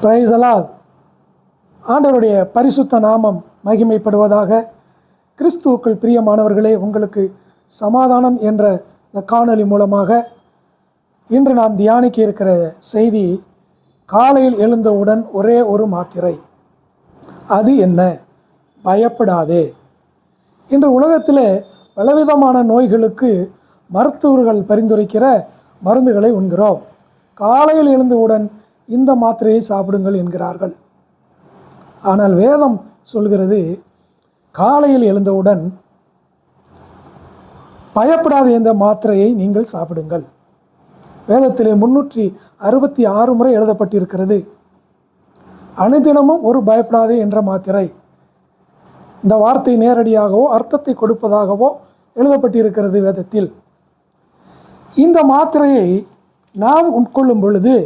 Praise the Lord. ஆண்டவருடைய பரிசுத்த நாமம் மகிமைப்படுவதாக. கிறிஸ்துவுக்குள் பிரியமானவர்களே, உங்களுக்கு சமாதானம் என்ற இந்த காணொளி மூலமாக இன்று நாம் தியானிக்க இருக்கிற செய்தி, காலையில் எழுந்தவுடன் ஒரே ஒரு மாத்திரை. அது என்ன? பயப்படாதே. இன்று உலகத்தில் பலவிதமான நோய்களுக்கு மருத்துவர்கள் பரிந்துரைக்கிற மருந்துகளை உண்கிறோம். காலையில் எழுந்தவுடன் இந்த மாத்திரையை சாப்பிடுங்கள் என்கிறார்கள். ஆனால் வேதம் சொல்கிறது, காலையில் எழுந்தவுடன் பயப்படாத இந்த மாத்திரையை நீங்கள் சாப்பிடுங்கள். வேதத்திலே 366 முறை எழுதப்பட்டிருக்கிறது. அனுதினமும் ஒரு பயப்படாதே என்ற மாத்திரை. இந்த வார்த்தை நேரடியாகவோ அர்த்தத்தை கொடுப்பதாகவோ எழுதப்பட்டிருக்கிறது வேதத்தில். இந்த மாத்திரையை நாம் உட்கொள்ளும் பொழுது,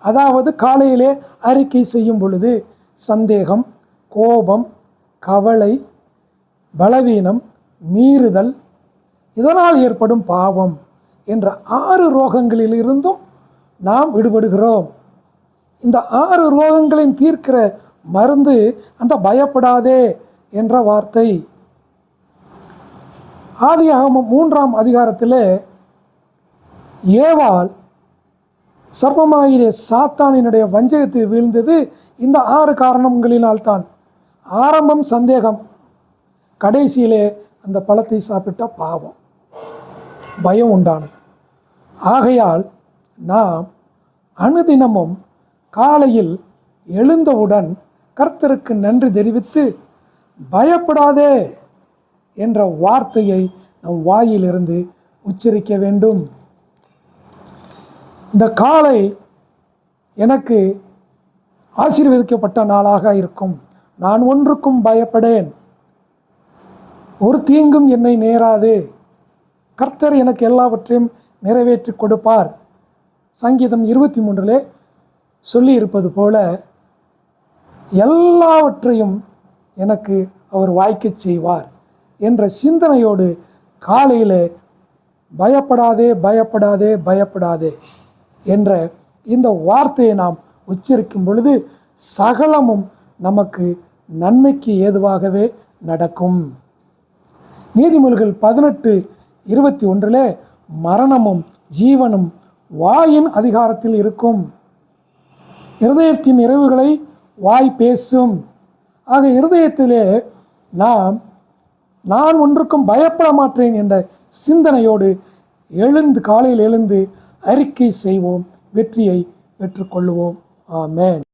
அதாவது காலையிலே அறிக்கை செய்யும் பொழுது, சந்தேகம், கோபம், கவலை, பலவீனம், மீறுதல், இதனால் ஏற்படும் பாவம் என்ற 6 ரோகங்களிலிருந்தும் நாம் விடுபடுகிறோம். இந்த 6 ரோகங்களையும் தீர்க்கிற மருந்து அந்த பயப்படாதே என்ற வார்த்தை. ஆதியாகமம் 3ஆம் அதிகாரத்தில் ஏவாள் சர்ப்பமாகிய சாத்தானினுடைய வஞ்சகத்தில் வீழ்ந்தது இந்த 6 காரணங்களினால்தான். ஆரம்பம் சந்தேகம், கடைசியிலே அந்த பழத்தை சாப்பிட்ட பாவம், பயம் உண்டானது. ஆகையால் நாம் அனுதினமும் காலையில் எழுந்தவுடன் கர்த்தருக்கு நன்றி தெரிவித்து பயப்படாதே என்ற வார்த்தையை நம் வாயிலிருந்து உச்சரிக்க வேண்டும். இந்த காலை எனக்கு ஆசீர்வதிக்கப்பட்ட நாளாக இருக்கும். நான் ஒன்றுக்கும் பயப்படேன், ஒரு தீங்கும் என்னை நேராது. கர்த்தர் எனக்கு எல்லாவற்றையும் நிறைவேற்றி கொடுப்பார். சங்கீதம் 23 சொல்லி இருப்பது போல, எல்லாவற்றையும் எனக்கு அவர் வாய்க்கச் செய்வார் என்ற சிந்தனையோடு காலையில் பயப்படாதே பயப்படாதே பயப்படாதே என்ற இந்த வார்த்தையை நாம் உச்சரிக்கும் பொழுது சகலமும் நமக்கு நன்மைக்கு ஏதுவாகவே நடக்கும். நீதிமொழிகள் 18:21 மரணமும் ஜீவனும் வாயின் அதிகாரத்தில் இருக்கும். இருதயத்தின் நிறைவுகளை வாய் பேசும். ஆக இருதயத்திலே நான் ஒன்றுக்கும் பயப்பட மாட்டேன் என்ற சிந்தனையோடு காலையில் எழுந்து அறிக்கை செய்வோம். வெற்றியை பெற்றுக்கொள்வோம். ஆமென்.